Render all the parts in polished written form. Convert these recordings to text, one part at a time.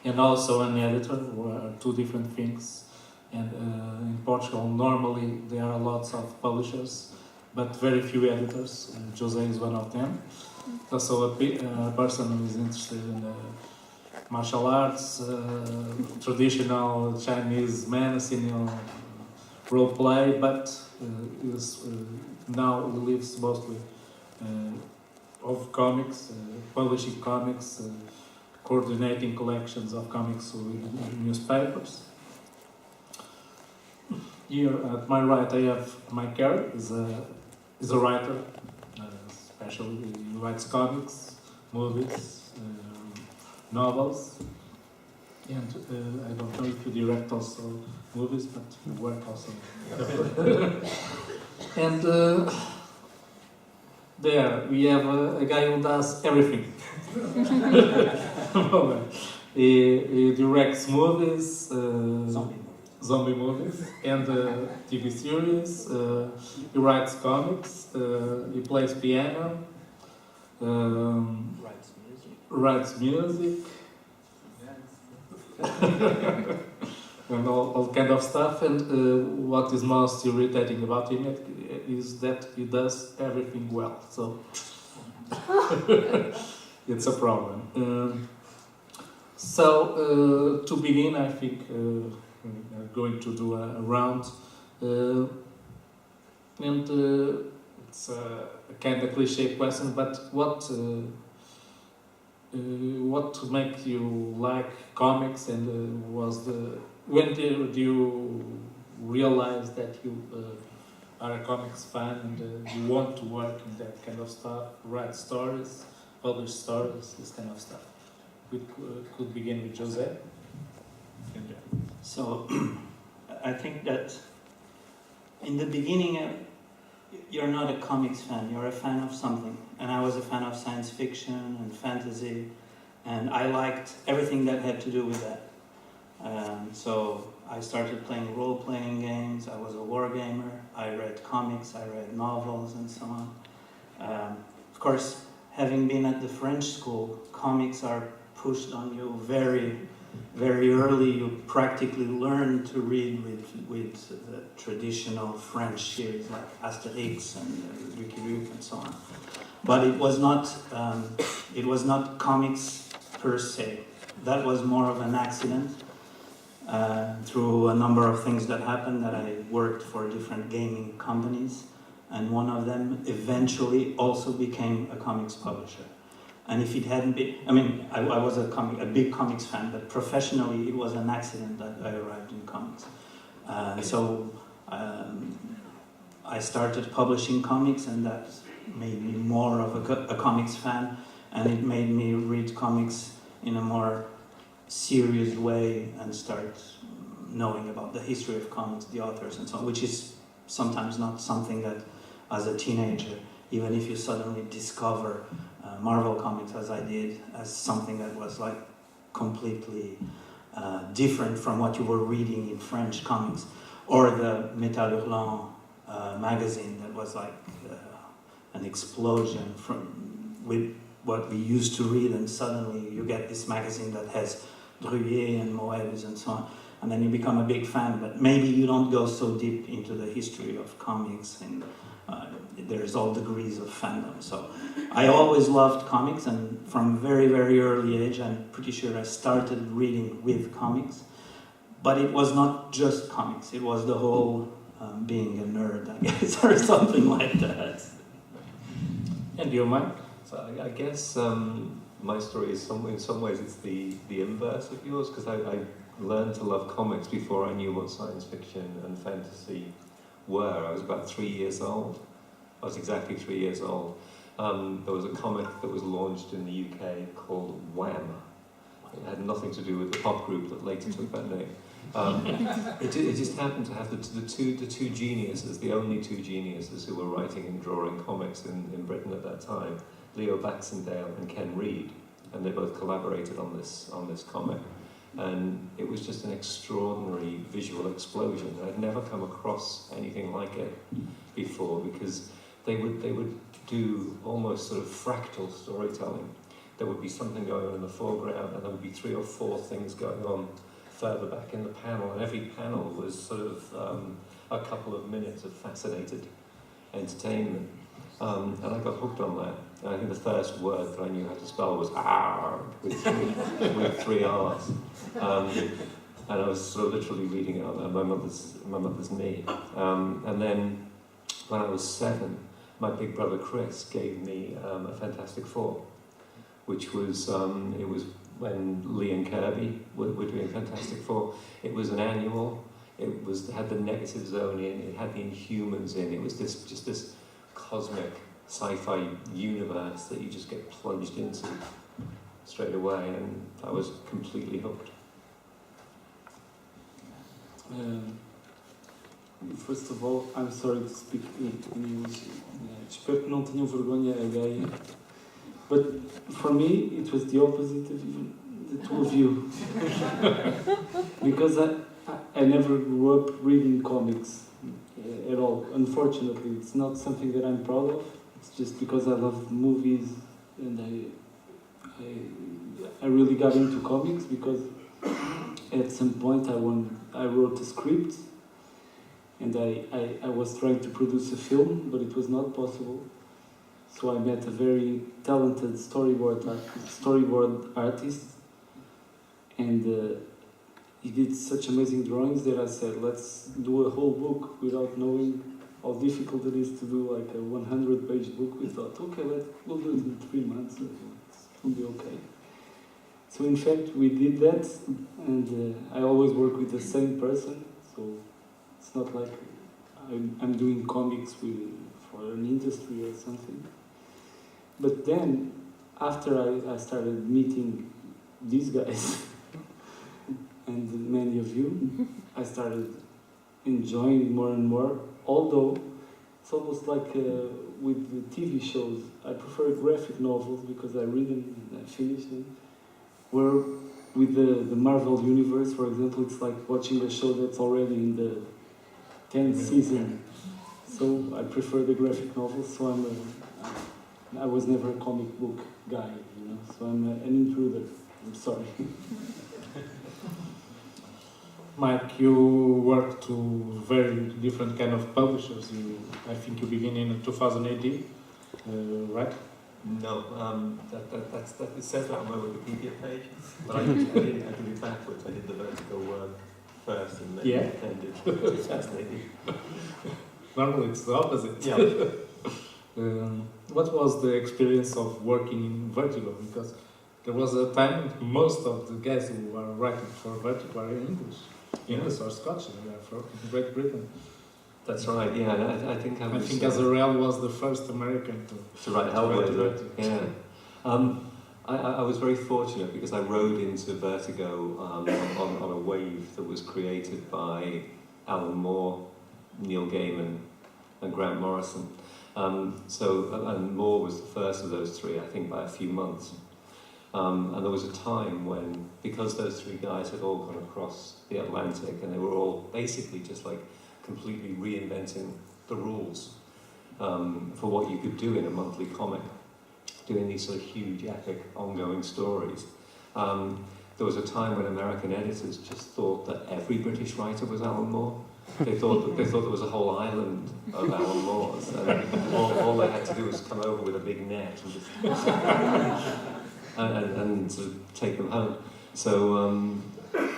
and also an editor, were two different things. And in Portugal, normally there are lots of publishers, but very few editors. José is one of them. Also a person who is interested in martial arts, traditional Chinese medicine, role play, but now lives mostly of comics, publishing comics, coordinating collections of comics with newspapers. Here at my right I have Mike Carey, is a writer, especially he writes comics, movies, novels, and I don't know if you direct also movies, but you work also. And there we have a guy who does everything. He directs movies, zombie movies, and TV series. He writes comics. He plays piano. Writes music. And all kind of stuff. And what is most irritating about him is that he does everything well. So it's a problem. So to begin, I think we're going to do a round, and it's a kind of cliche question, but what makes you like comics, and when did you realize that you are a comics fan and you want to work in that kind of stuff, write stories, publish stories, this kind of stuff? We could begin with José. So, I think that in the beginning, you're not a comics fan, you're a fan of something. And I was a fan of science fiction and fantasy, and I liked everything that had to do with that. So I started playing role-playing games, I was a war gamer, I read comics, I read novels and so on. Of course, having been at the French school, comics are pushed on you very, very early. You practically learn to read with the traditional French series like Asterix and Lucky Luke and so on. But it was not comics per se. That was more of an accident through a number of things that happened. That I worked for different gaming companies, and one of them eventually also became a comics publisher. And if it hadn't been, I was a big comics fan, but professionally it was an accident that I arrived in comics. So I started publishing comics, and that made me more of a comics fan, and it made me read comics in a more serious way and start knowing about the history of comics, the authors and so on, which is sometimes not something that as a teenager, even if you suddenly discover Marvel comics, as I did, as something that was like completely different from what you were reading in French comics, or the Métal Hurlant magazine that was like an explosion with what we used to read, and suddenly you get this magazine that has Druyer and Moebius and so on, and then you become a big fan, but maybe you don't go so deep into the history of comics, and there's all degrees of fandom. So I always loved comics, and from very, very early age, I'm pretty sure I started reading with comics. But it was not just comics, it was the whole being a nerd, I guess, or something like that. And your Mike? So I guess my story is in some ways it's the inverse of yours, because I learned to love comics before I knew what science fiction and fantasy were. I was about 3 years old. I was exactly 3 years old. There was a comic that was launched in the UK called Wham! It had nothing to do with the pop group that later took that name. It just happened to have the two geniuses, the only two geniuses who were writing and drawing comics in Britain at that time, Leo Baxendale and Ken Reed, and they both collaborated on this comic. And it was just an extraordinary visual explosion. I'd never come across anything like it before, because they would do almost sort of fractal storytelling. there would be something going on in the foreground, and there would be 3 or 4 things going on further back in the panel, and every panel was sort of a couple of minutes of fascinated entertainment. And I got hooked on that. And I think the first word that I knew how to spell was "ar" with 3 R's. And I was sort of literally reading it on my mother's knee. And then when I was 7, my big brother Chris gave me a Fantastic Four, which was it was when Lee and Kirby were doing Fantastic Four. It was an annual. It had the Negative Zone in. It had the Inhumans in. It was just this cosmic sci-fi universe that you just get plunged into straight away, and I was completely hooked. First of all, I'm sorry to speak in English. Espero que não tenham vergonha alheia. But for me, it was the opposite of even the two of you. Because I never grew up reading comics at all. Unfortunately, it's not something that I'm proud of. It's just because I love movies, and I really got into comics because at some point I wrote a script, and I was trying to produce a film, but it was not possible. So I met a very talented storyboard artist, and he did such amazing drawings that I said, let's do a whole book without knowing how difficult it is to do like a 100-page book. We thought, okay, we'll do it in 3 months, it'll be okay. So in fact, we did that, and I always work with the same person, so it's not like I'm doing comics for an industry or something. But then, after I started meeting these guys, and many of you, I started enjoying more and more, although it's almost like with the TV shows. I prefer graphic novels because I read them and I finish them. Where with the Marvel Universe, for example, it's like watching a show that's already in the 10th season. So I prefer the graphic novels, so I was never a comic book guy, so I'm an intruder. I'm sorry. Mike, you work to very different kind of publishers. I think you began in 2018, right? No, that it says that on my Wikipedia page, but I did it backwards. I did the Vertigo work first, and then did 2018. Normally it's the opposite. Yeah. What was the experience of working in Vertigo? Because there was a time most of the guys who were writing for Vertigo are in English or Scottish. They are from Great Britain. That's right. Yeah, I think I think Azarel was the first American to write Hellblazer. Yeah. I was very fortunate because I rode into Vertigo on a wave that was created by Alan Moore, Neil Gaiman, and Grant Morrison. And Moore was the first of those 3, I think, by a few months. And there was a time when, because those 3 guys had all gone across the Atlantic, and they were all basically just like completely reinventing the rules for what you could do in a monthly comic, doing these sort of huge, epic, ongoing stories. There was a time when American editors just thought that every British writer was Alan Moore. They thought there was a whole island of Alan Moores, and all they had to do was come over with a big net and just and sort of take them home. So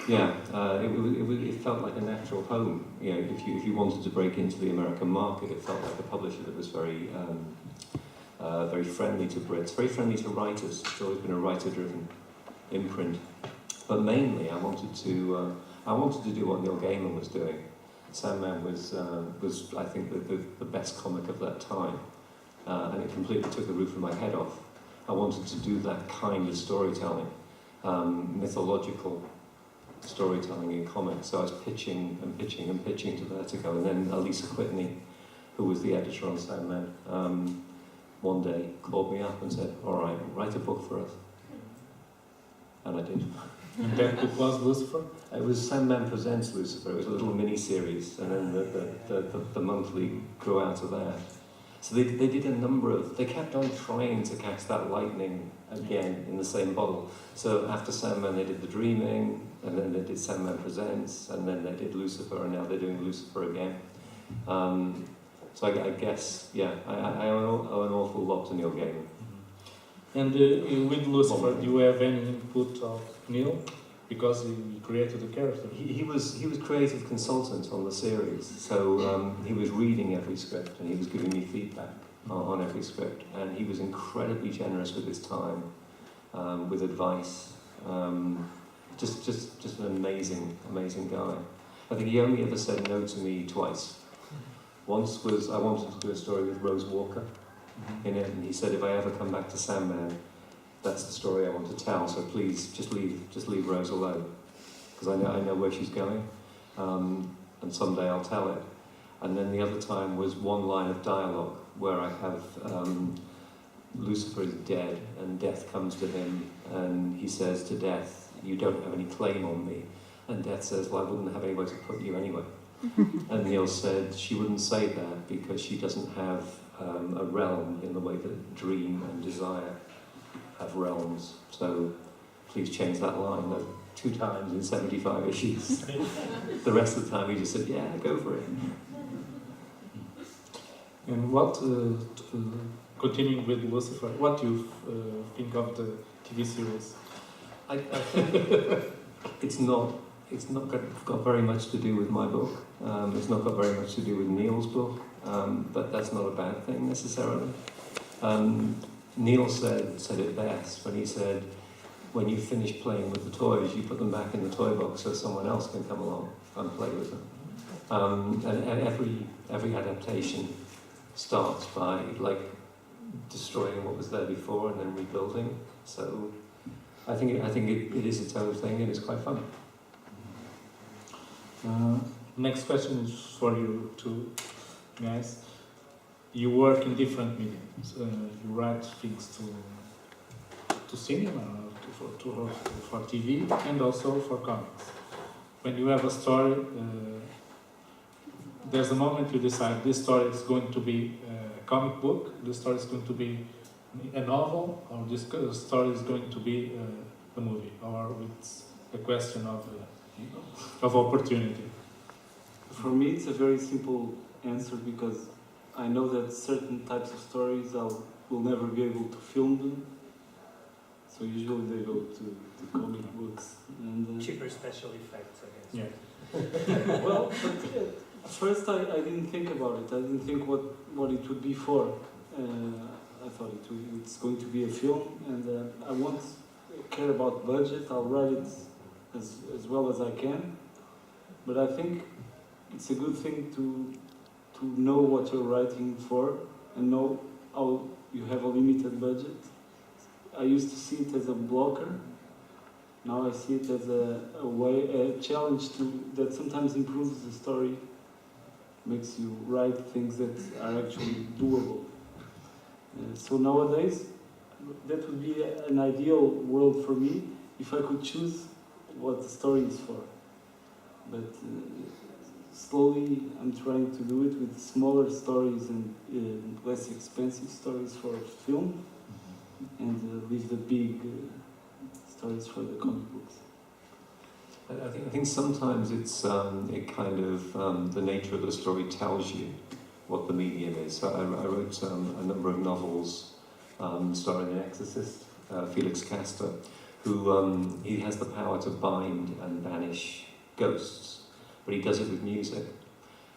it felt like a natural home. If you wanted to break into the American market, it felt like a publisher that was very very friendly to Brits, very friendly to writers. It's always been a writer-driven imprint. But mainly, I wanted to do what Neil Gaiman was doing. Sandman was I think the best comic of that time, and it completely took the roof of my head off. I wanted to do that kind of storytelling, mythological storytelling in comics. So I was pitching to Vertigo, and then Elisa Whitney, who was the editor on Sandman, one day called me up and said, "All right, write a book for us," and I did. And that book was Lucifer? It was Sandman Presents Lucifer. It was a little mini-series, and then the monthly grew out of that. So they did a number of, they kept on trying to catch that lightning again in the same bottle. So after Sandman they did The Dreaming, and then they did Sandman Presents, and then they did Lucifer, and now they're doing Lucifer again. So I guess, yeah, I owe an awful lot to Neil Gaiman. And with Lucifer, do you have any input of Neil? Because he created the character. He was creative consultant on the series, so he was reading every script and he was giving me feedback on every script, and he was incredibly generous with his time, with advice. Just an amazing guy. I think he only ever said no to me twice. Once was I wanted to do a story with Rose Walker in it, and he said if I ever come back to Sandman, that's the story I want to tell. So please, just leave Rose alone, because I know where she's going, and someday I'll tell it. And then the other time was one line of dialogue where I have Lucifer is dead, and Death comes to him, and he says to Death, "You don't have any claim on me." And Death says, "Well, I wouldn't have anywhere to put you anyway." And Neil said she wouldn't say that because she doesn't have a realm in the way that Dream and Desire have realms. So please change that line. No, 2 times in 75 issues. The rest of the time he just said, "Yeah, go for it." And what, continuing with Lucifer, what do you think of the TV series? I think it's not got very much to do with my book. It's not got very much to do with Neil's book, but that's not a bad thing necessarily. Neil said it best when he said, when you finish playing with the toys, you put them back in the toy box so someone else can come along and play with them. And every adaptation starts by like destroying what was there before and then rebuilding. So I think it is its own thing and it's quite fun. Next question is for you two guys. You work in different mediums. You write things to cinema, for TV, and also for comics. When you have a story, there's a moment you decide this story is going to be a comic book, this story is going to be a novel, or this story is going to be a movie, or it's a question of opportunity. For me, it's a very simple answer because I know that certain types of stories will never be able to film them. So usually they go to comic books. And, cheaper special effects, I guess. Yeah. well, but at first I didn't think about it. I didn't think what it would be for. I thought it's going to be a film, and I won't care about budget. I'll write it as well as I can. But I think it's a good thing to know what you're writing for and know how you have a limited budget. I used to see it as a blocker. Now I see it as a challenge that sometimes improves the story, makes you write things that are actually doable. So nowadays, that would be an ideal world for me if I could choose what the story is for. But slowly I'm trying to do it with smaller stories and less expensive stories for film, and leave the big stories for the comic books. I think sometimes it's the nature of the story tells you what the medium is. So I wrote a number of novels starring an exorcist, Felix Castor, who he has the power to bind and banish ghosts, but he does it with music.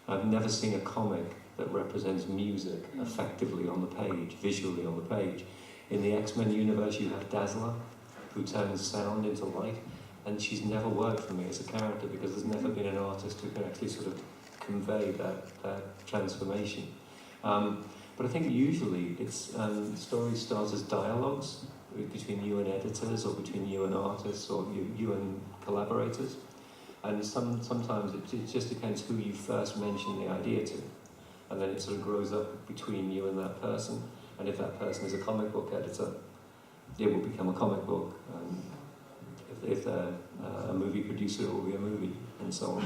I've never seen a comic that represents music effectively on the page, visually on the page. In the X-Men universe, you have Dazzler, who turns sound into light, and she's never worked for me as a character because there's never been an artist who can actually sort of convey that transformation. But I think usually it's stories start as dialogues between you and editors, or between you and artists, or you and collaborators. And sometimes it just depends who you first mention the idea to, and then it sort of grows up between you and that person. And if that person is a comic book editor, it will become a comic book. If they're a movie producer, it will be a movie, and so on.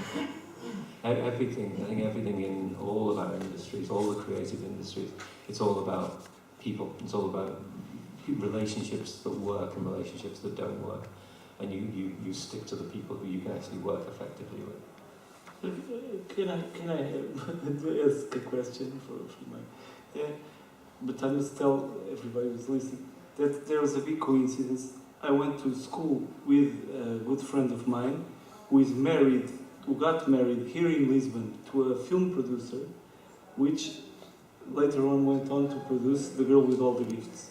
Everything, I think everything in all of our industries, all the creative industries, it's all about people. It's all about relationships that work and relationships that don't work. And you stick to the people who you can actually work effectively with. Can I ask a question for my? But I must tell everybody who's listening that there was a big coincidence. I went to school with a good friend of mine who got married here in Lisbon to a film producer, which later on went on to produce The Girl with All the Gifts.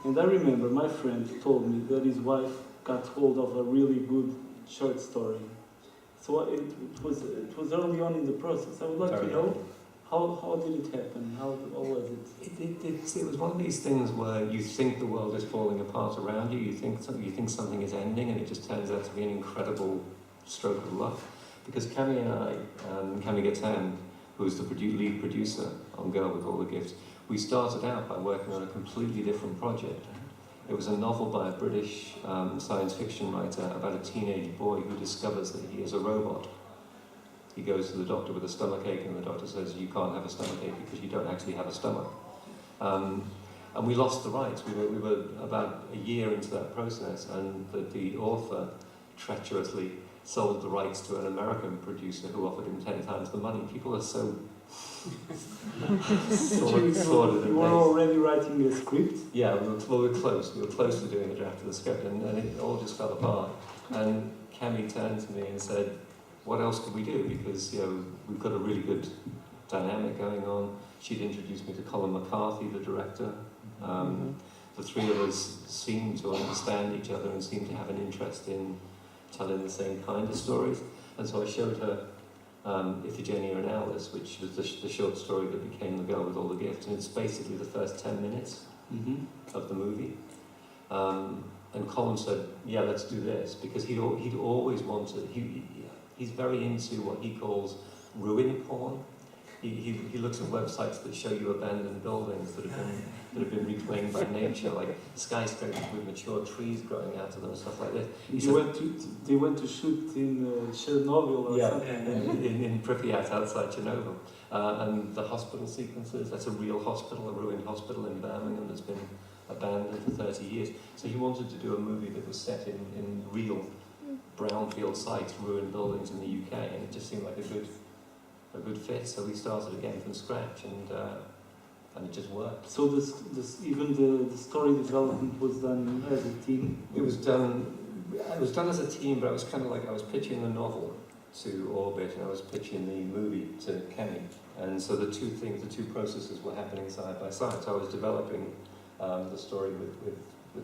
And I remember my friend told me that his wife got hold of a really good short story. So it was early on in the process. I would like to know how did it happen? How was it? It was one of these things where you think the world is falling apart around you. You think something is ending, and it just turns out to be an incredible stroke of luck. Because Carey and I, Carey Gatan, who was the lead producer on Girl with All the Gifts, we started out by working on a completely different project. It was a novel by a British science fiction writer about a teenage boy who discovers that he is a robot. He goes to the doctor with a stomachache, and the doctor says, "You can't have a stomachache because you don't actually have a stomach." And we lost the rights. We were about a year into that process, and the author treacherously sold the rights to an American producer who offered him 10 times the money. People are so sorted. You were already writing a script? Yeah, we were close. We were close to doing a draft of the script, and it all just fell apart. And Cammy turned to me and said, "What else could we do? Because we've got a really good dynamic going on." She'd introduced me to Colin McCarthy, the director. The three of us seemed to understand each other and seemed to have an interest in telling the same kind of stories. And so I showed her Iphigenia and Alice, which was the short story that became The Girl with All the Gifts, and it's basically the first 10 minutes of the movie. And Colin said, "Yeah, let's do this," because he'd always wanted. He's very into what he calls ruin porn. He looks at websites that show you abandoned buildings that have been reclaimed by nature, like skyscrapers with mature trees growing out of them and stuff like this. They went to shoot in Chernobyl or something. In Pripyat outside Chernobyl. And the hospital sequences, that's a real hospital, a ruined hospital in Birmingham that's been abandoned for 30 years. So he wanted to do a movie that was set in real brownfield sites, ruined buildings in the UK, and it just seemed like a good fit. So we started again from scratch, and it just worked. So even the story development was done as a team? It was done as a team, but I was kind of like, I was pitching the novel to Orbit, and I was pitching the movie to Kenny. And so the two processes were happening side by side. So I was developing the story with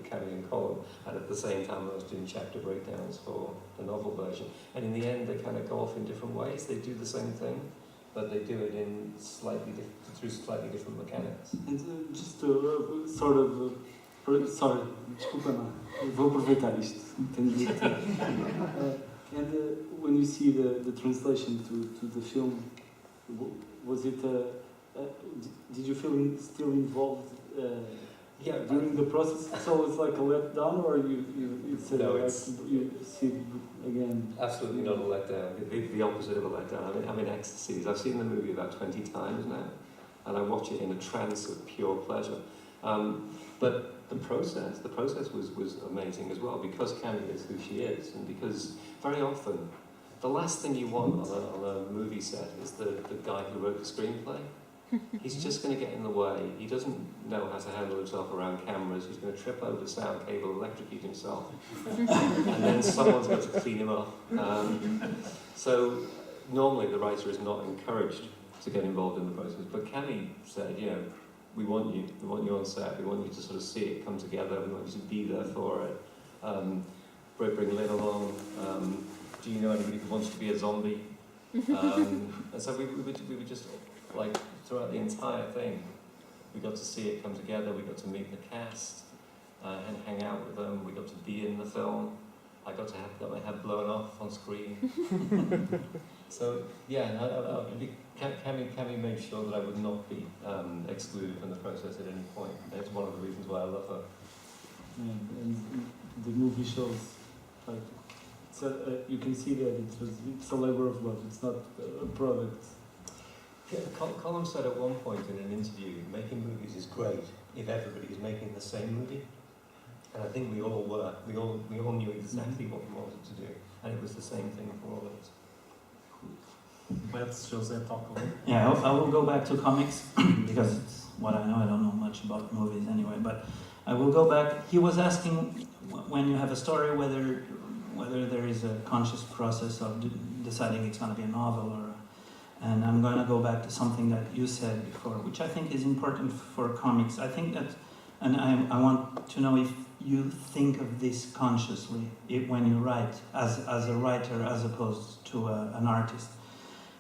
Kenny and Colin, and at the same time I was doing chapter breakdowns for the novel version. And in the end, they kind of go off in different ways. They do the same thing, but they do it in through slightly different mechanics. And just sort of... sorry, desculpa lá, vou aproveitar isto. And when you see the translation to the film, was it... did you feel still involved during the process? So it's like a letdown, or you see it again? Absolutely not a letdown. The opposite of a letdown. I'm in ecstasies. I've seen the movie about 20 times now, and I watch it in a trance of pure pleasure. But the process was amazing as well, because Cammy is who she is, and because very often the last thing you want on a movie set is the guy who wrote the screenplay. He's just going to get in the way. He doesn't know how to handle himself around cameras. He's going to trip over the sound cable, electrocute himself, and then someone's got to clean him up. So normally the writer is not encouraged to get involved in the process. But Cammy said, we want you on set. We want you to sort of see it come together. We want you to be there for it. Bring Lynn along. Do you know anybody who wants to be a zombie? And so we were just like, throughout the entire thing, we got to see it come together. We got to meet the cast and hang out with them. We got to be in the film. I got my head blown off on screen. So Cammy made sure that I would not be excluded from the process at any point. That's one of the reasons why I love her. And the movie shows like you can see that it's a labor of love. It's not a product. Yeah, Colin said at one point in an interview, making movies is great if everybody is making the same movie. And I think we all were. We all knew exactly what we wanted to do, and it was the same thing for all of us. Let's José talk a little. Yeah, I will go back to comics because it's what I know. I don't know much about movies anyway, but I will go back. He was asking when you have a story whether there is a conscious process of deciding it's going to be a novel or. And I'm going to go back to something that you said before, which I think is important for comics. I think that, and I want to know if you think of this consciously when you write, as a writer as opposed to an artist.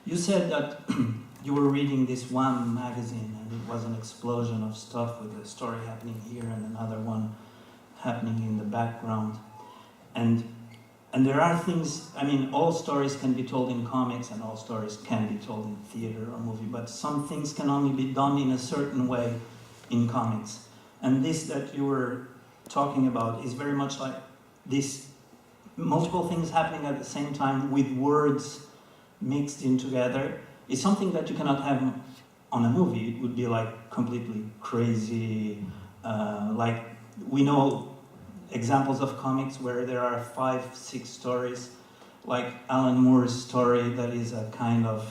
You said that you were reading this one magazine and it was an explosion of stuff with a story happening here and another one happening in the background. And there are things, I mean, all stories can be told in comics and all stories can be told in theater or movie, but some things can only be done in a certain way in comics. And this that you were talking about is very much like this, multiple things happening at the same time with words mixed in together. Is something that you cannot have on a movie. It would be like completely crazy, like we know examples of comics where there are 5-6 stories, like Alan Moore's story that is a kind of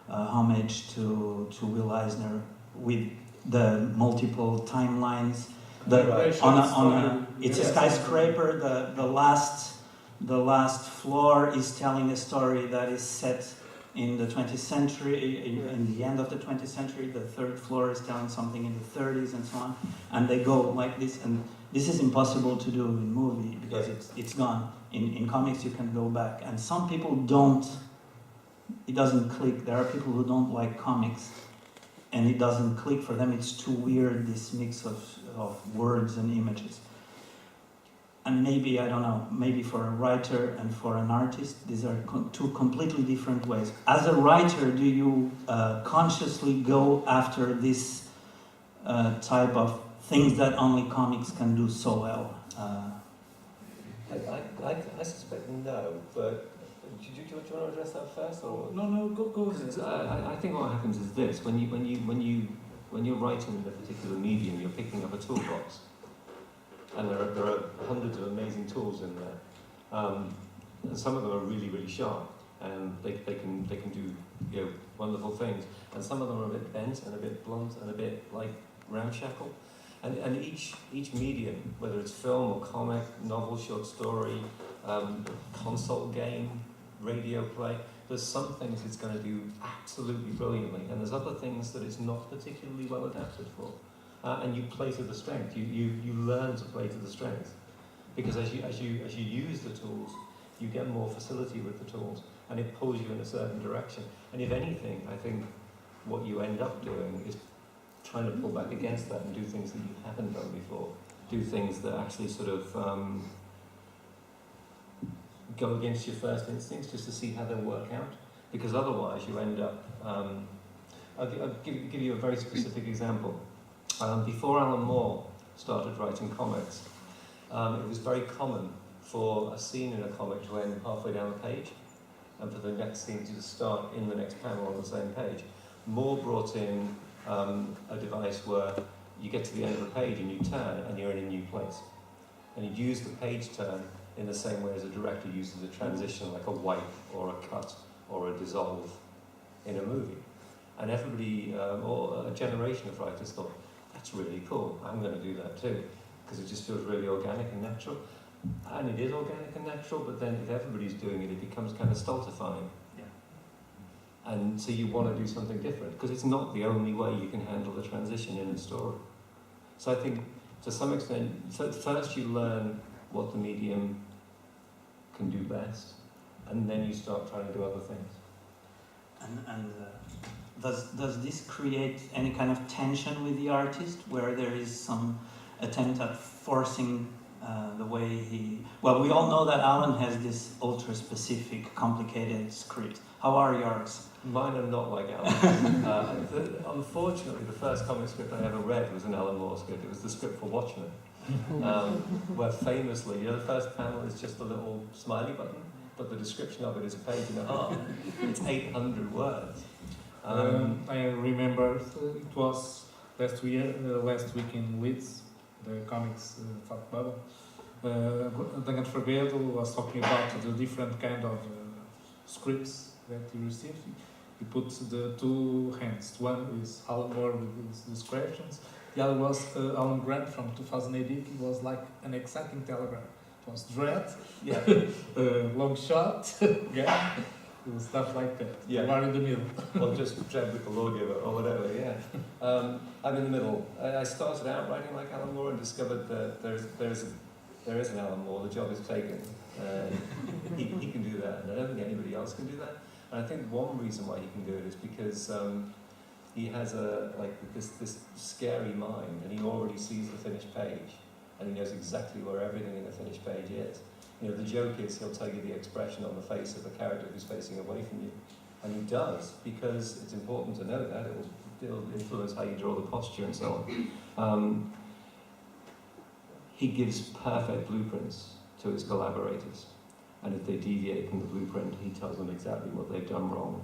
homage to Will Eisner with the multiple timelines. It's a skyscraper. The last floor is telling a story that is set in the 20th century, in the end of the 20th century. The third floor is telling something in the 30s and so on, and they go like this. And this is impossible to do in movie because it's gone. In comics you can go back, and some people don't. It doesn't click. There are people who don't like comics, and it doesn't click for them. It's too weird, this mix of words and images. And maybe, I don't know, maybe for a writer and for an artist, these are two completely different ways. As a writer, do you consciously go after this type of things that only comics can do so well? I suspect no, but do you want to address that first? Or? No, go ahead. I think what happens is this: when you're writing in a particular medium, you're picking up a toolbox, and there are hundreds of amazing tools in there. And some of them are really, really sharp, and they can do wonderful things. And some of them are a bit bent and a bit blunt and a bit like ramshackle. And each medium, whether it's film or comic, novel, short story, console game, radio play, there's some things it's going to do absolutely brilliantly, and there's other things that it's not particularly well adapted for. And you play to the strength. You learn to play to the strength, because as you use the tools, you get more facility with the tools, and it pulls you in a certain direction. And if anything, I think what you end up doing is trying to pull back against that and do things that you haven't done before. Do things that actually sort of go against your first instincts, just to see how they work out. Because otherwise you end up... I'll give you a very specific example. Before Alan Moore started writing comics, it was very common for a scene in a comic to end halfway down the page, and for the next scene to start in the next panel on the same page. Moore brought in a device where you get to the end of the page and you turn and you're in a new place. And you use the page turn in the same way as a director uses a transition, like a wipe or a cut or a dissolve in a movie. And everybody, or a generation of writers thought, that's really cool, I'm going to do that too, because it just feels really organic and natural. And it is organic and natural, but then if everybody's doing it, it becomes kind of stultifying. And so you want to do something different, because it's not the only way you can handle the transition in a story. So I think, to some extent, first you learn what the medium can do best, and then you start trying to do other things. And does this create any kind of tension with the artist, where there is some attempt at forcing the way he... Well, we all know that Alan has this ultra-specific, complicated script. How are yours? Mine are not like Alan. Unfortunately, the first comic script I ever read was an Alan Moore script. It was the script for Watchmen, where famously, the first panel is just a little smiley button, but the description of it is a page and a half. It's 800 words. I remember it was last week in Leeds, the comics talk bubble. Duncan Freitas was talking about the different kind of scripts that he received. He put the two hands. One is Alan Moore with his descriptions. The other was Alan Grant from 2008. It was like an exciting telegram. It was dread, Yeah. long shot, yeah, stuff like that. Yeah. You are in the middle. Or just dread with the lawgiver or whatever, yeah. I'm in the middle. I started out writing like Alan Moore and discovered that there is an Alan Moore, the job is taken. He can do that, and I don't think anybody else can do that. And I think one reason why he can do it is because he has this scary mind, and he already sees the finished page, and he knows exactly where everything in the finished page is. You know, the joke is he'll tell you the expression on the face of the character who's facing away from you, and he does, because it's important to know that it'll influence how you draw the posture and so on. He gives perfect blueprints to his collaborators, and if they deviate from the blueprint, he tells them exactly what they've done wrong.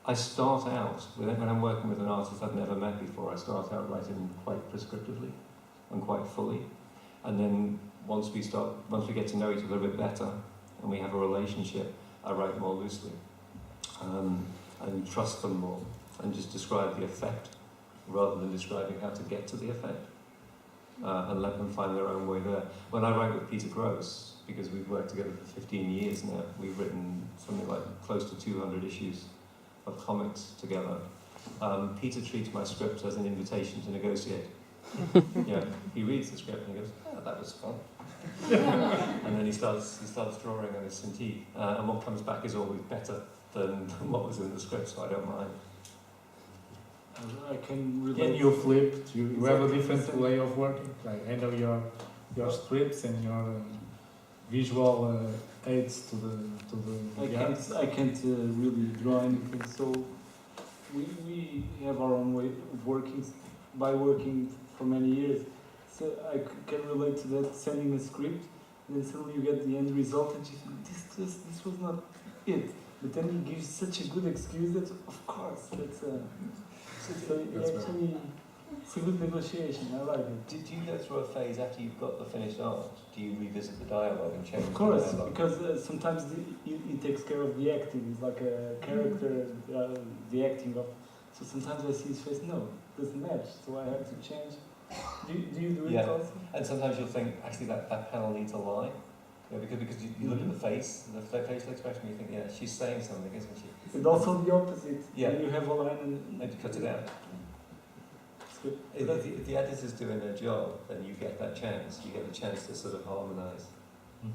I start out, when I'm working with an artist I've never met before, I start out writing quite prescriptively and quite fully, and then once we get to know each other a bit better and we have a relationship, I write more loosely and trust them more and just describe the effect rather than describing how to get to the effect. And let them find their own way there. When I write with Peter Gross, because we've worked together for 15 years now, we've written something like close to 200 issues of comics together. Peter treats my script as an invitation to negotiate. Yeah, he reads the script and he goes, "Oh, that was fun." And then he starts drawing on his Cintiq, and what comes back is always better than what was in the script, so I don't mind. I can relate. And you flipped, you have a different way of working. Like, I know your scripts and your visual aids to the art. I can't really draw anything, so we have our own way of working by working for many years. So I can relate to that, sending a script, and then suddenly you get the end result and you think, this was not it. But then he gives such a good excuse that, of course, that's actually, it's a good negotiation. I like it. Do you go through a phase after you've got the finished art? Do you revisit the dialogue and change Of course, the dialogue? because sometimes he takes care of the acting. It's like a character, the acting of. So sometimes I see his face, no, it doesn't match, so I have to change. Do you do it also? And sometimes you'll think, actually, that panel needs a line. Yeah, because you look at the face, the facial expression, you think, yeah, she's saying something, isn't she? And also the opposite. Yeah. When you have a line And you cut it out. it's good. If the editor's doing their job, then you get that chance. You get the chance to sort of harmonise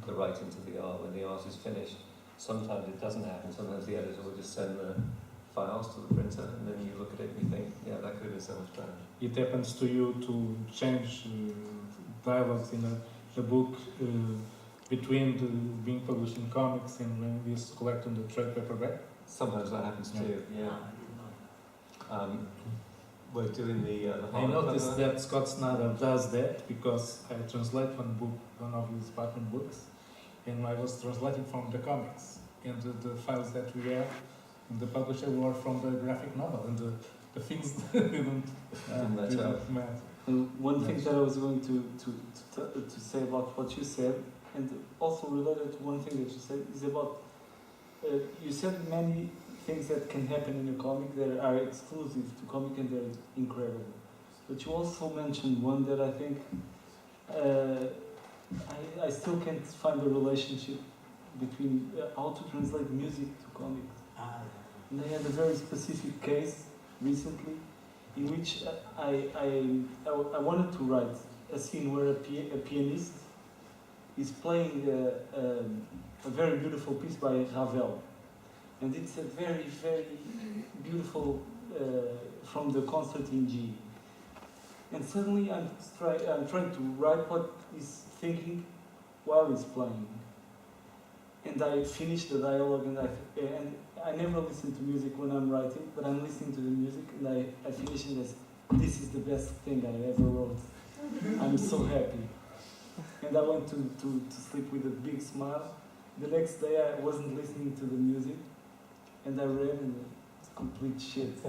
the writing to the art when the art is finished. Sometimes it doesn't happen. Sometimes the editor will just send the files to the printer, and then you look at it and you think, yeah, that could have been so much better. It happens to you to change dialogues in a book between being published in comics and when it's collected on the trade paperback? Sometimes that happens too, yeah. We're doing the I noticed that Scott Snyder does that because I translate one of his Batman books, and I was translating from the comics, and the files that we have in the publisher were from the graphic novel, and the things didn't match. One thing that I was going to say about what you said, and also related to one thing that you said, is about you said many things that can happen in a comic that are exclusive to comic and they're incredible. But you also mentioned one that I think I still can't find a relationship between how to translate music to comics. And I had a very specific case recently in which I wanted to write a scene where a pianist is playing a very beautiful piece by Ravel. And it's a very, very beautiful from the concert in G. And suddenly I'm trying to write what he's thinking while he's playing. And I finish the dialogue, and I never listen to music when I'm writing, but I'm listening to the music, and I finish it as, this is the best thing I ever wrote. I'm so happy. and I went to sleep with a big smile. The next day I wasn't listening to the music, and I read and it's complete shit. So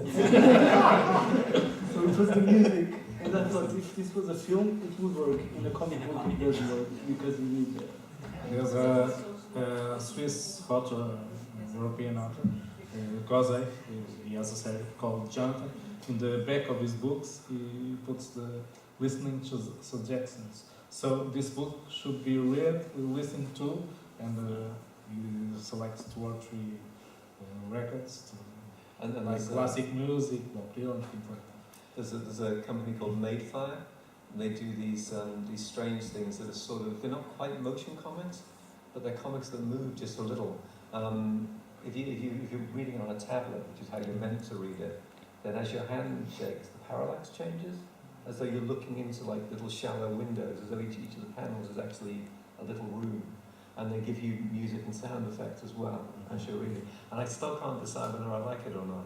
it was the music, and I thought if this was a film, it would work. In a comic book, it doesn't work because you need. There's a Swiss author, European author, José. He has a series called Jonathan. In the back of his books, he puts the listening suggestions. So this book should be read, listened to, and he selects 2 or 3 records, And like there's classic music, Bob Dylan, things like that. there's a company called Madefire, and they do these strange things that are sort of, they're not quite motion comics, but they're comics that move just a little. If you're reading it on a tablet, which is how you're meant to read it, then as your hand shakes, the parallax changes, as though you're looking into like little shallow windows, as though each of the panels is actually a little room. And they give you music and sound effects as well as you're reading. And I still can't decide whether I like it or not.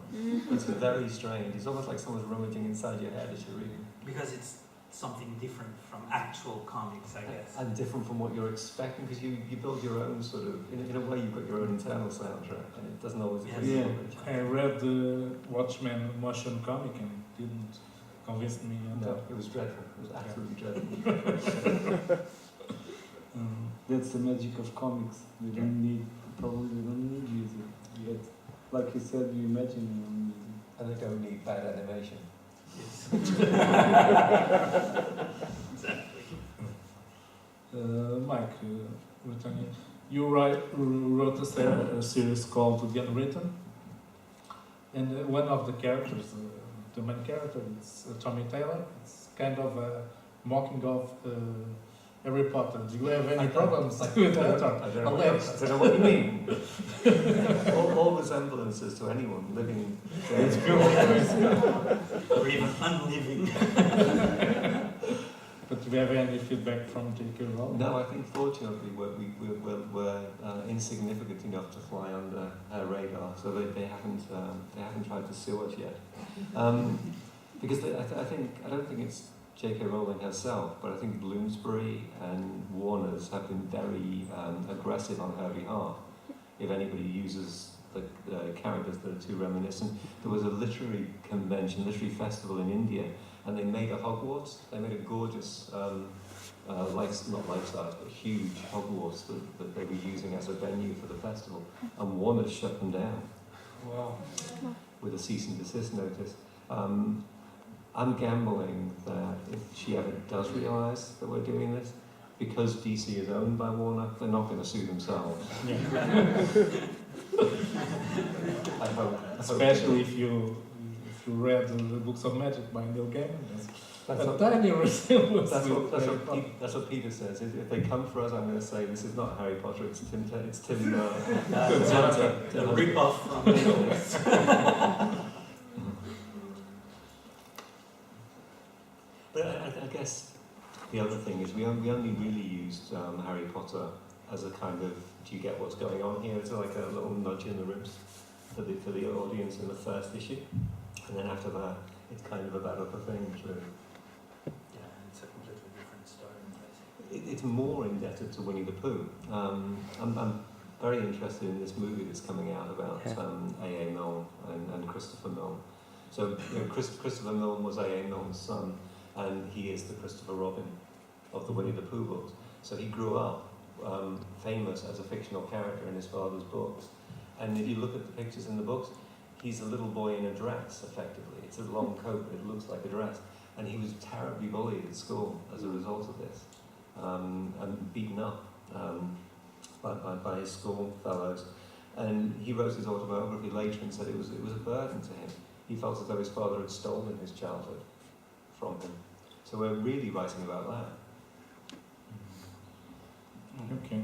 It's very strange. It's almost like someone's rummaging inside your head as you're reading. Because it's something different from actual comics, I guess. And different from what you're expecting, because you build your own sort of, in a way you've got your own internal soundtrack, and it doesn't always Yes. agree Yeah. with each I read the Watchmen motion comic and it didn't convince me at No, all. it was dreadful. It was absolutely dreadful. That's the magic of comics. We don't need music. Yet, like you said, you imagine your own music. And they don't need bad animation. Yes. Exactly. Mike, returning, you wrote a series called The Unwritten, and one of the characters, the main character, it's Tommy Taylor. It's kind of a mocking of Harry Potter. Do you have any problems with that? I don't know what you mean. all resemblances to anyone living there. It's beautiful. Or even unliving. But do you have any feedback from J.K. Rowling? No, I think fortunately we're insignificant enough to fly under her radar, so they haven't tried to sue us yet. Because I don't think it's J.K. Rowling herself, but I think Bloomsbury and Warner's have been very aggressive on her behalf. If anybody uses the characters that are too reminiscent, there was a literary convention, literary festival in India, and they made a Hogwarts. They made a gorgeous, not life-size, but huge Hogwarts that they were using as a venue for the festival, and Warner shut them down. Wow. With a cease and desist notice. I'm gambling that if she ever does realise that we're doing this, because DC is owned by Warner, they're not going to sue themselves. Yeah. I hope. Especially if you read the books of magic by Neil Gaiman. That's A what, tiny resemblance. that's what Peter says. If they come for us, I'm going to say this is not Harry Potter. It's Tim. The rip-off from But I guess the other thing is we only really used Harry Potter as a kind of, do you get what's going on here? It's like a little nudge in the ribs for the audience in the first issue, and then after that it's kind of about other things really. Yeah, it's a completely different story. It's more indebted to Winnie the Pooh. I'm very interested in this movie that's coming out about A.A. Milne and Christopher Milne. So Christopher Milne was A.A. Milne's son, and he is the Christopher Robin of the Winnie the Pooh books. So he grew up famous as a fictional character in his father's books. And if you look at the pictures in the books, he's a little boy in a dress, effectively. It's a long coat, but it looks like a dress. And he was terribly bullied at school as a result of this, and beaten up by his school fellows. And he wrote his autobiography later and said it was a burden to him. He felt as though his father had stolen his childhood from him. So we're really writing about that. Ok.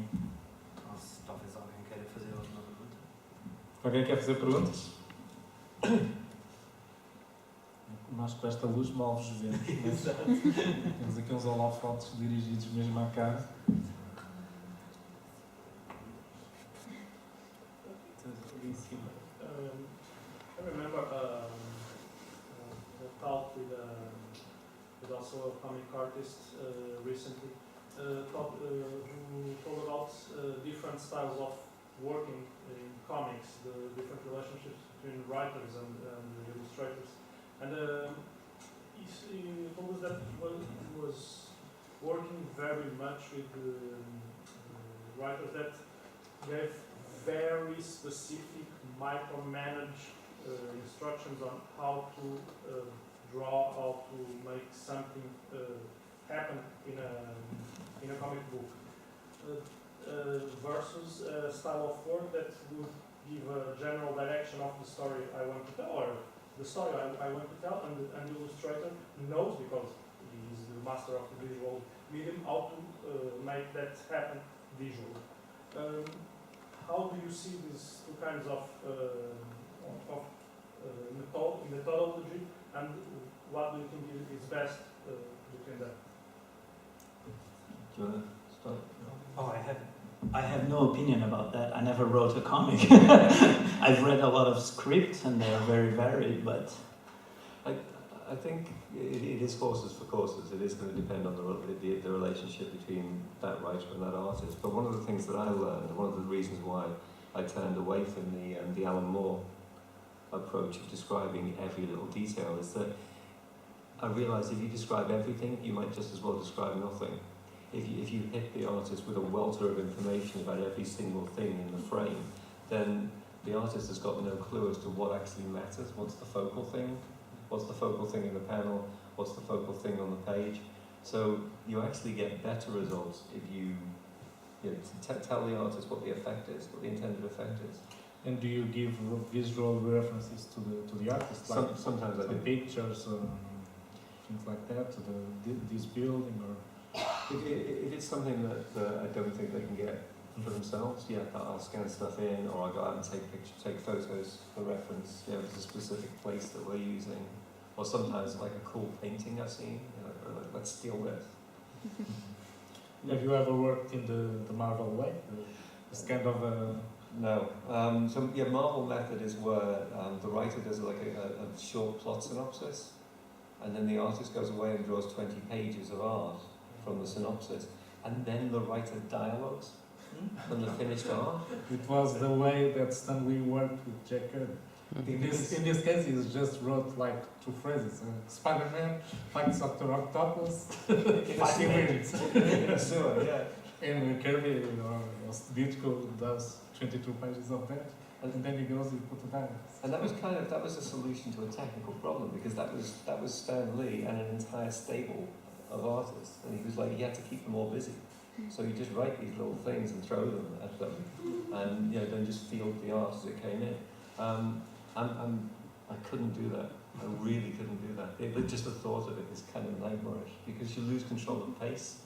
Talvez alguém queira fazer alguma pergunta. Alguém quer fazer perguntas? Nós com esta luz mal vos vemos. Temos aqui uns holofotes dirigidos mesmo à cara. I remember a talk with also a comic artist recently, who told about different styles of working in comics, the different relationships between writers and illustrators. And he told us that he was working very much with writers that gave very specific micromanage instructions on how to draw, how to make something happen in a comic book, versus a style of work that would give a general direction of the story I want to tell, or the story I want to tell, and the illustrator knows, because he is the master of the visual medium, how to make that happen visually. How do you see these two kinds of methodology, and what do you think is best between them? Do you want to start? Oh, I have no opinion about that. I never wrote a comic. I've read a lot of scripts and they are very varied, but I think it is horses for courses. It is going to depend on the relationship between that writer and that artist. But one of the things that I learned, one of the reasons why I turned away from the Alan Moore approach of describing every little detail, is that I realised if you describe everything, you might just as well describe nothing. If you hit the artist with a welter of information about every single thing in the frame, then the artist has got no clue as to what actually matters. What's the focal thing? What's the focal thing in the panel? What's the focal thing on the page? So you actually get better results if you tell the artist what the effect is, what the intended effect is. And do you give visual references to the artist? Like Sometimes I do. Pictures or things like that, to this building, or if it's something that I don't think they can get for themselves, yeah, I'll scan stuff in, or I'll go out and take photos for reference. Yeah, there's a specific place that we're using, or sometimes like a cool painting I've seen. Let's steal this. Have you ever worked in the Marvel way? It's kind of a... No. Marvel method is where the writer does like a short plot synopsis, and then the artist goes away and draws 20 pages of art from the synopsis, and then the writer dialogues from the finished art. It was the way that Stan Lee worked with Jack Kirby. In this case, he just wrote like 2 phrases. Spider-Man fights Dr. Octopus, 5 minutes. So, yeah. And Kirby, was Ditko, does 22 pages of that, and then he goes and put it down. And that was a solution to a technical problem, because that was Stan Lee and an entire stable of artists, and he was like, he had to keep them all busy. So you just write these little things and throw them at them, and then just field the art as it came in. I couldn't do that. I really couldn't do that. Just the thought of it is kind of nightmarish, because you lose control of pace,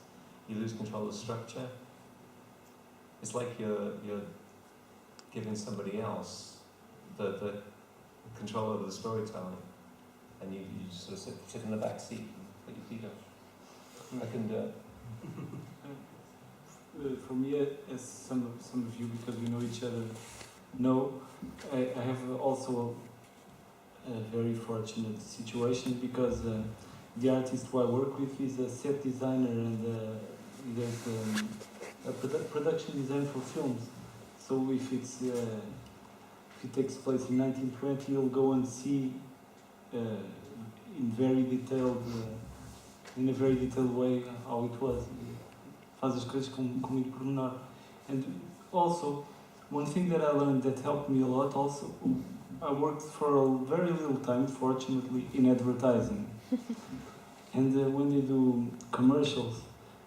you lose control of structure. It's like you're giving somebody else the control over the storytelling, and you just sort of sit in the back seat and put your feet up. I couldn't do it. For me, as some of you, because we know each other, I have also a very fortunate situation, because the artist who I work with is a set designer, and he does a production design for films. So if it takes place in 1920, you'll go and see in a very detailed way how it was. Faz as coisas com muito pormenor. And also, one thing that I learned that helped me a lot also, I worked for a very little time, fortunately, in advertising. And when they do commercials,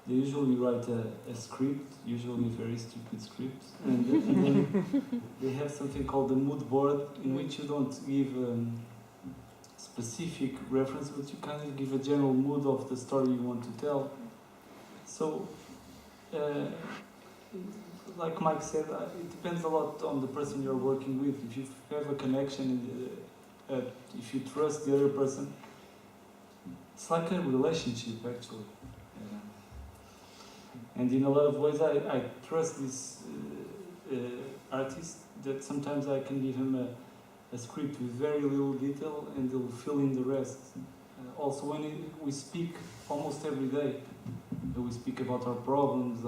they usually write a script, usually a very stupid script, and then they have something called the mood board, in which you don't give specific reference, but you kind of give a general mood of the story you want to tell. So, like Mike said, it depends a lot on the person you're working with. If you have a connection, if you trust the other person, it's like a relationship, actually. And in a lot of ways, I trust this artist, that sometimes I can give him a script with very little detail, and he'll fill in the rest. Also, when we speak almost every day, we speak about our problems,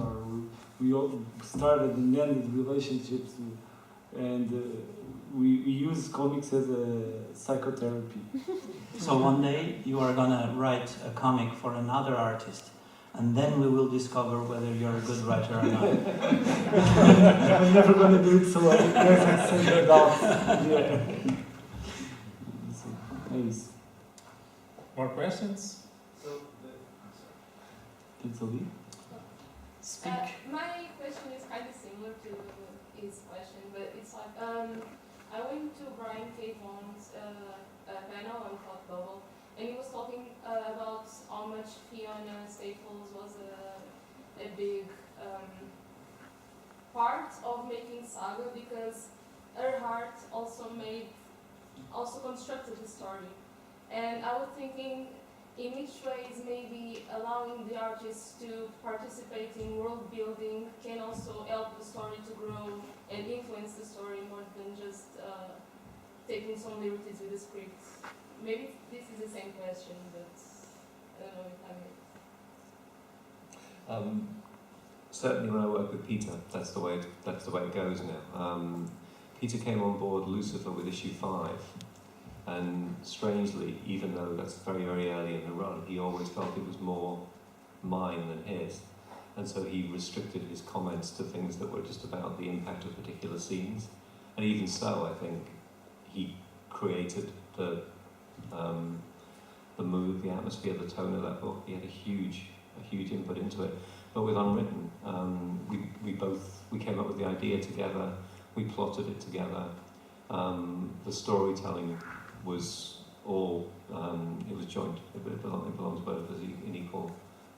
we all started and ended relationships, and we use comics as a psychotherapy. So one day you are gonna write a comic for another artist, and then we will discover whether you're a good writer or not. I'm never gonna do it, so I guess I send it out. Yeah. So, nice. More questions? It's a lead. Speak. My question is kind of similar to his question, but it's like, I went to Brian K. Vaughan's panel on Thought Bubble, and he was talking about how much Fiona Staples was a big part of making Saga, because her heart also constructed the story. And I was thinking, in which ways maybe allowing the artists to participate in world building can also help the story to grow and influence the story more than just taking some liberties with the script. Maybe this is the same question, but I don't know if I'm Certainly, when I work with Peter, that's the way it goes now. Peter came on board Lucifer with issue 5. And strangely, even though that's very, very early in the run, he always felt it was more mine than his. And so he restricted his comments to things that were just about the impact of particular scenes. And even so, I think he created the mood, the atmosphere, the tone of that book. He had a huge input into it. But with Unwritten, we came up with the idea together, we plotted it together. The storytelling was all, it was joint. It belongs both as in equal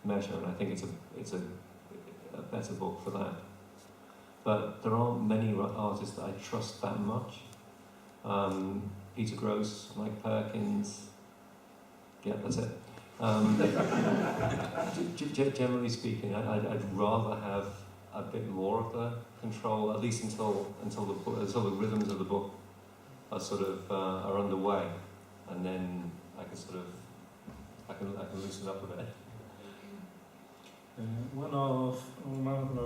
measure, and I think it's a better book for that. But there aren't many artists that I trust that much. Peter Gross, Mike Perkins, yeah, that's it. Generally speaking, I'd rather have a bit more of the control, at least until the rhythms of the book are sort of are underway, and then I can loosen up a bit. One of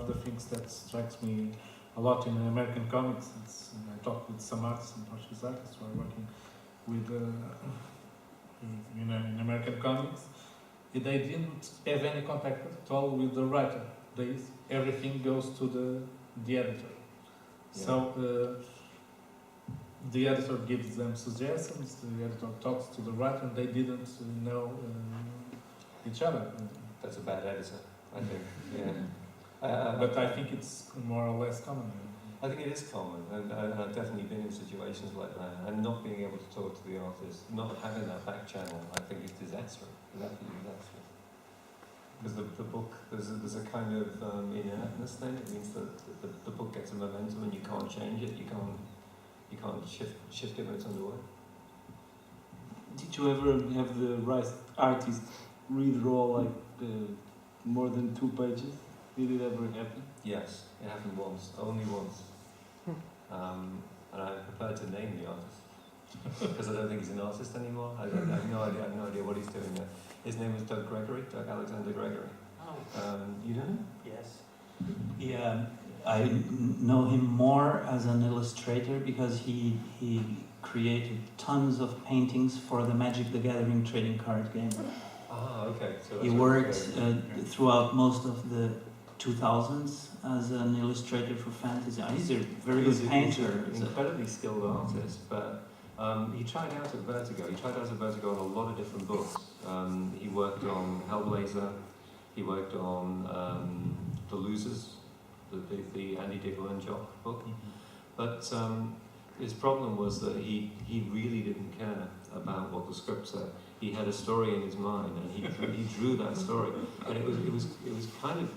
the things that strikes me a lot in American comics, I talked with some artists and Portuguese artists who are working with in American comics. They didn't have any contact at all with the writer. Everything goes to the editor. Yeah. So the editor gives them suggestions, the editor talks to the writer, and they didn't know each other. That's a bad editor, I think. Yeah. But I think it's more or less common. I think it is common, and I've definitely been in situations like that, and not being able to talk to the artist, not having that back channel, I think is disastrous. It's absolutely disastrous. Because the book, there's a kind of inertness then. It means that the book gets a momentum and you can't change it. You can't shift it when it's underway. Did you ever have the right artist redraw more than 2 pages? Did it ever happen? Yes, it happened once, only once. And I'm prepared to name the artist because I don't think he's an artist anymore. I have no idea what he's doing there. His name was Doug Alexander Gregory. Oh. You know him? Yes. Yeah, I know him more as an illustrator because he created tons of paintings for the Magic the Gathering trading card game. Ah, okay. So He worked throughout most of the 2000s as an illustrator for fantasy. He's a very good painter. He's an incredibly skilled artist, but he tried out at Vertigo. He tried out at Vertigo on a lot of different books. He worked on Hellblazer. He worked on The Losers, the Andy Diggle and Jock book. But his problem was that he really didn't care about what the script said. He had a story in his mind, and he drew that story. And it was kind of